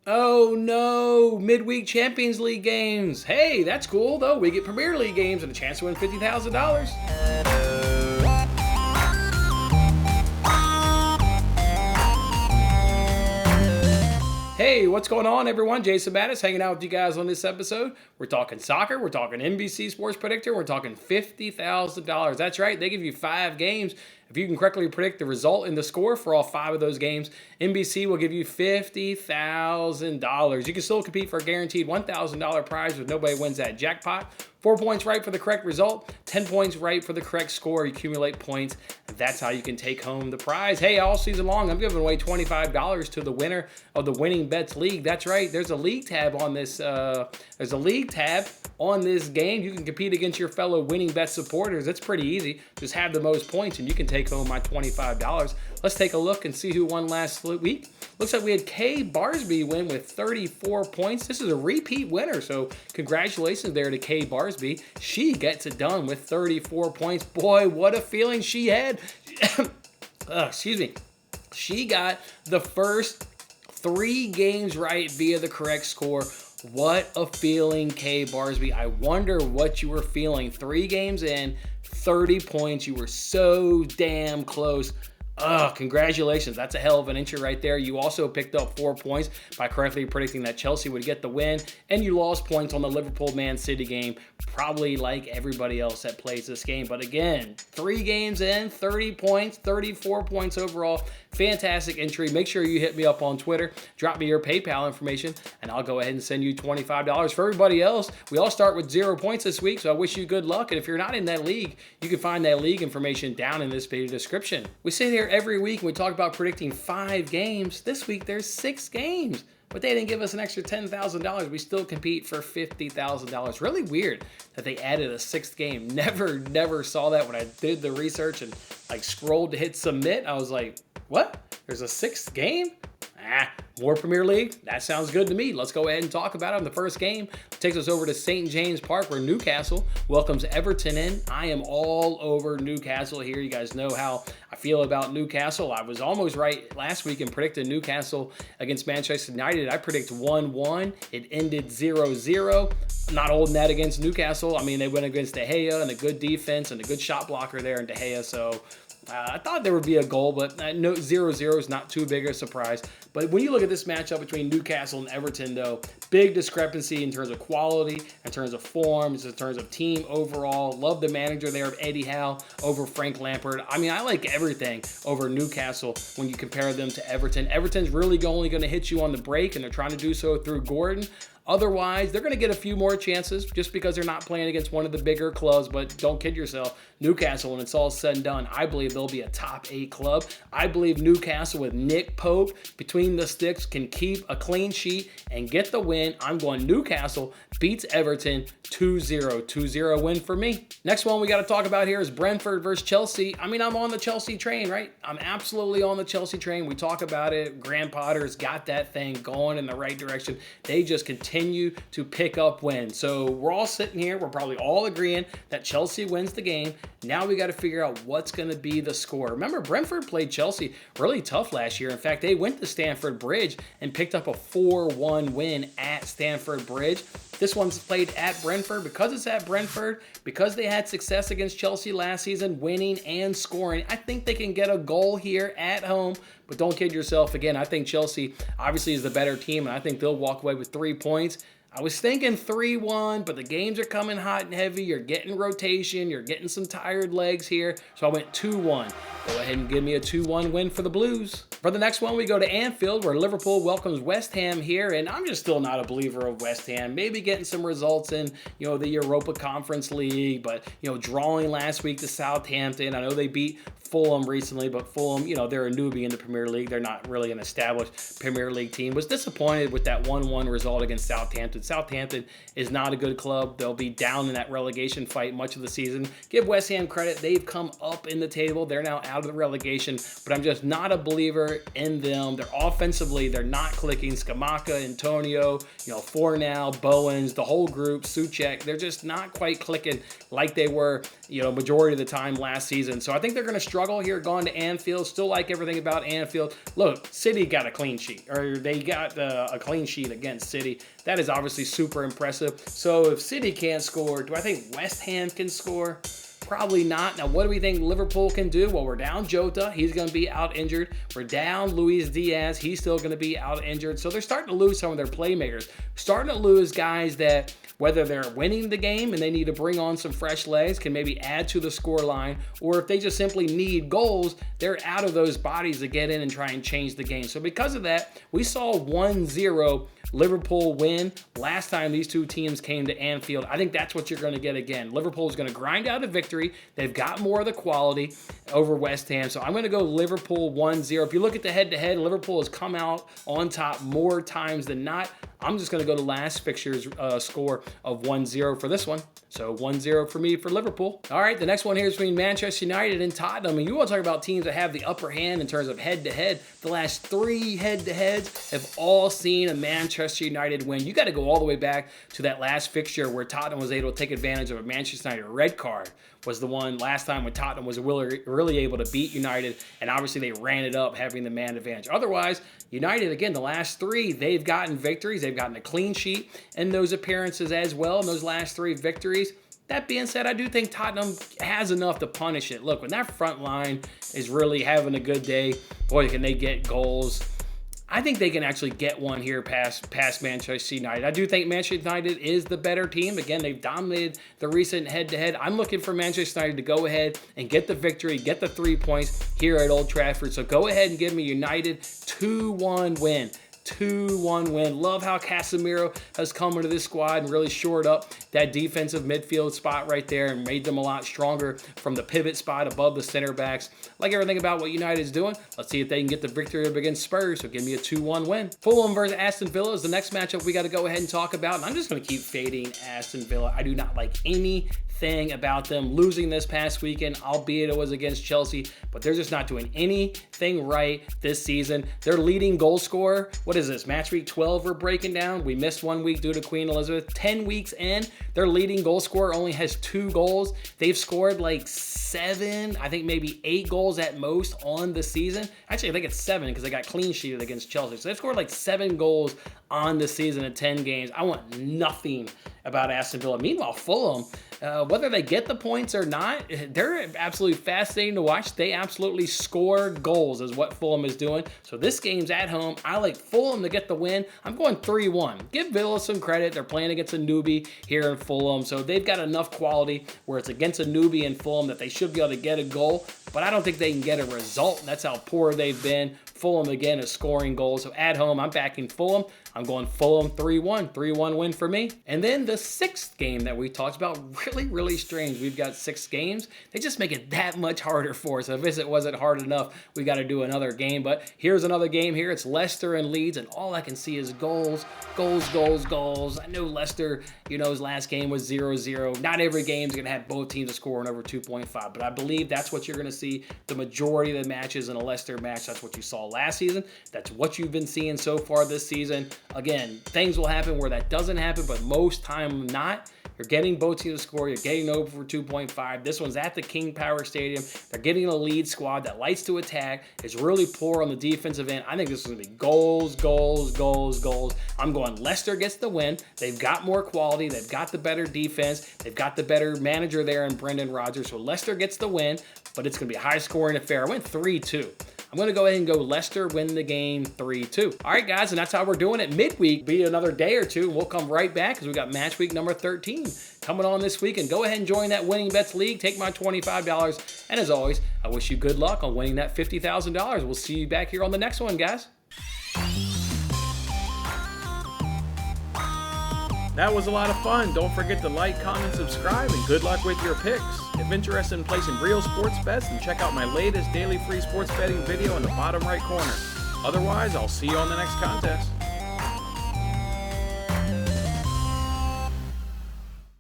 Oh no, midweek Champions League games. Hey, that's cool though. We get Premier League games and a chance to win $50,000. Hey, what's going on, everyone? Jason Mattis hanging out with you guys on this episode. We're talking soccer, we're talking NBC Sports Predictor, we're talking $50,000. That's right, they give you 5 games. If you can correctly predict the result and the score for all 5 of those games, NBC will give you $50,000. You can still compete for a guaranteed $1,000 prize if nobody wins that jackpot. 4 points right for the correct result, 10 points right for the correct score. You accumulate points, and that's how you can take home the prize. Hey, all season long, I'm giving away $25 to the winner of the Winning Bets League. That's right, there's a league tab on this. On this game. You can compete against your fellow Winning Bet supporters. It's pretty easy. Just have the most points, and you can take home my $25. Let's take a look and see who won last week. Looks like we had Kay Barsby win with 34 points. This is a repeat winner, so congratulations there to Kay Barsby. She gets it done with 34 points. Boy, what a feeling she had. Excuse me. She got the first 3 games right via the correct score. What a feeling, Kay Barsby. I wonder what you were feeling. 3 games in, 30 points. You were so damn close. Congratulations. That's a hell of an entry right there. You also picked up 4 points by correctly predicting that Chelsea would get the win, and you lost points on the Liverpool-Man City game, probably like everybody else that plays this game. But again, 3 games in, 30 points, 34 points overall. Fantastic entry. Make sure you hit me up on Twitter. Drop me your PayPal information, and I'll go ahead and send you $25. For everybody else, we all start with 0 points this week, so I wish you good luck. And if you're not in that league, you can find that league information down in this video description. We sit here every week and we talk about predicting 5 games. This week, there's 6 games. But they didn't give us an extra $10,000. We still compete for $50,000. Really weird that they added a 6th game. Never saw that when I did the research and scrolled to hit submit. I was like, what? There's a 6th game? More Premier League? That sounds good to me. Let's go ahead and talk about it. The first game takes us over to St. James Park, where Newcastle welcomes Everton in. I am all over Newcastle here. You guys know how I feel about Newcastle. I was almost right last week and predicted Newcastle against Manchester United. I predict 1-1. It ended 0-0. I'm not holding that against Newcastle. I mean, they went against De Gea and a good defense and a good shot blocker there in De Gea, so I thought there would be a goal, but no, 0-0 is not too big a surprise. But when you look at this matchup between Newcastle and Everton, though, big discrepancy in terms of quality, in terms of forms, in terms of team overall. Love the manager there of Eddie Howe over Frank Lampard. I mean, I like everything over Newcastle when you compare them to Everton. Everton's really only going to hit you on the break, and they're trying to do so through Gordon. Otherwise, they're going to get a few more chances just because they're not playing against one of the bigger clubs. But don't kid yourself. Newcastle, when it's all said and done, I believe they'll be a top 8 club. I believe Newcastle with Nick Pope between the sticks can keep a clean sheet and get the win. I'm going Newcastle beats Everton 2-0. 2-0 win for me. Next one we got to talk about here is Brentford versus Chelsea. I mean, I'm on the Chelsea train, right? I'm absolutely on the Chelsea train. We talk about it. Graham Potter's got that thing going in the right direction. They just continue to pick up wins. So we're all sitting here. We're probably all agreeing that Chelsea wins the game. Now we got to figure out what's going to be the score. Remember, Brentford played Chelsea really tough last year. In fact, they went to Stamford Bridge and picked up a 4-1 win at Stamford Bridge. This one's played at Brentford. Because it's at Brentford, because they had success against Chelsea last season, winning and scoring, I think they can get a goal here at home. But don't kid yourself. Again, I think Chelsea obviously is the better team, and I think they'll walk away with 3 points. I was thinking 3-1, but the games are coming hot and heavy. You're getting rotation. You're getting some tired legs here. So I went 2-1. Go ahead and give me a 2-1 win for the Blues. For the next one, we go to Anfield, where Liverpool welcomes West Ham here. And I'm just still not a believer of West Ham. Maybe getting some results in, the Europa Conference League. But, drawing last week to Southampton. I know they beat Fulham recently, but Fulham, they're a newbie in the Premier League. They're not really an established Premier League team. Was disappointed with that 1-1 result against Southampton. Southampton is not a good club. They'll be down in that relegation fight much of the season. Give West Ham credit. They've come up in the table. They're now out of the relegation, but I'm just not a believer in them. They're offensively, they're not clicking. Scamacca, Antonio, Fornal, Bowens, the whole group, Souček, they're just not quite clicking like they were, majority of the time last season. So I think they're going to struggle here going to Anfield. Still like everything about Anfield. Look, City got a clean sheet, or they got a clean sheet against City. That is obviously super impressive. So if City can't score, do I think West Ham can score? Probably not. Now, what do we think Liverpool can do? Well, we're down Jota. He's going to be out injured. We're down Luis Diaz. He's still going to be out injured. So they're starting to lose some of their playmakers. Starting to lose guys that, whether they're winning the game and they need to bring on some fresh legs, can maybe add to the score line, or if they just simply need goals, they're out of those bodies to get in and try and change the game. So because of that, we saw 1-0 Liverpool win last time these two teams came to Anfield. I think that's what you're going to get again. Liverpool is going to grind out a victory. They've got more of the quality over West Ham. So I'm going to go Liverpool 1-0. If you look at the head-to-head, Liverpool has come out on top more times than not. I'm just going to go to last fixture's score of 1-0 for this one. So 1-0 for me for Liverpool. All right, the next one here is between Manchester United and Tottenham. And you want to talk about teams that have the upper hand in terms of head-to-head. The last 3 head-to-heads have all seen a Manchester United win. You got to go all the way back to that last fixture where Tottenham was able to take advantage of a Manchester United red card. Was the one last time when Tottenham was really able to beat United, and obviously they ran it up having the man advantage. Otherwise, United, again, the last 3, they've gotten victories. They've gotten a clean sheet in those appearances as well, in those last 3 victories. That being said, I do think Tottenham has enough to punish it. Look, when that front line is really having a good day, boy, can they get goals. I think they can actually get one here past Manchester United. I do think Manchester United is the better team. Again, they've dominated the recent head-to-head. I'm looking for Manchester United to go ahead and get the victory, get the 3 points here at Old Trafford. So go ahead and give me United 2-1 win. 2-1 win. Love how Casemiro has come into this squad and really shored up that defensive midfield spot right there and made them a lot stronger from the pivot spot above the center backs. Like everything about what United is doing. Let's see if they can get the victory up against Spurs. So give me a 2-1 win. Fulham versus Aston Villa is the next matchup we got to go ahead and talk about. And I'm just going to keep fading Aston Villa. I do not like anything about them losing this past weekend, albeit it was against Chelsea, but they're just not doing anything right this season. Their leading goal scorer, what is this, Matchweek 12 we're breaking down? We missed 1 week due to Queen Elizabeth. 10 weeks in, their leading goal scorer only has 2 goals. They've scored like 7, I think maybe 8 goals at most on the season. Actually, I think it's 7 because they got clean sheeted against Chelsea. So they've scored like 7 goals on the season in 10 games. I want nothing about Aston Villa. Meanwhile, Fulham, whether they get the points or not, they're absolutely fascinating to watch. They absolutely score goals is what Fulham is doing. So this game's at home. I like Fulham to get the win. I'm going 3-1. Give Villa some credit. They're playing against a newbie here in Fulham. So they've got enough quality where it's against a newbie in Fulham that they should be able to get a goal. But I don't think they can get a result. That's how poor they've been. Fulham, again, is scoring goals. So at home, I'm backing Fulham. I'm going Fulham 3-1. 3-1 win for me. And then the 6th game that we talked about, really strange. We've got 6 games. They just make it that much harder for us. If it wasn't hard enough, we got to do another game. But here's another game here. It's Leicester and Leeds, and all I can see is goals. I know Leicester, his last game was 0-0. Not every game is going to have both teams scoring over 2.5, but I believe that's what you're going to see the majority of the matches in a Leicester match. That's what you saw last season. That's what you've been seeing so far this season. Again, things will happen where that doesn't happen, but most time not. You're getting both teams to score. You're getting over for 2.5. This one's at the King Power Stadium. They're getting a lead squad that likes to attack. It's really poor on the defensive end. I think this is going to be goals. I'm going Leicester gets the win. They've got more quality. They've got the better defense. They've got the better manager there in Brendan Rodgers. So Leicester gets the win, but it's going to be a high-scoring affair. I went 3-2. I'm going to go ahead and go Leicester win the game 3-2. All right, guys, and that's how we're doing it. Midweek, be another day or two. We'll come right back because we got match week number 13 coming on this week. And go ahead and join that Winning Bets League. Take my $25. And as always, I wish you good luck on winning that $50,000. We'll see you back here on the next one, guys. That was a lot of fun. Don't forget to like, comment, subscribe, and good luck with your picks. If interested in placing real sports bets, then check out my latest daily free sports betting video in the bottom right corner. Otherwise, I'll see you on the next contest.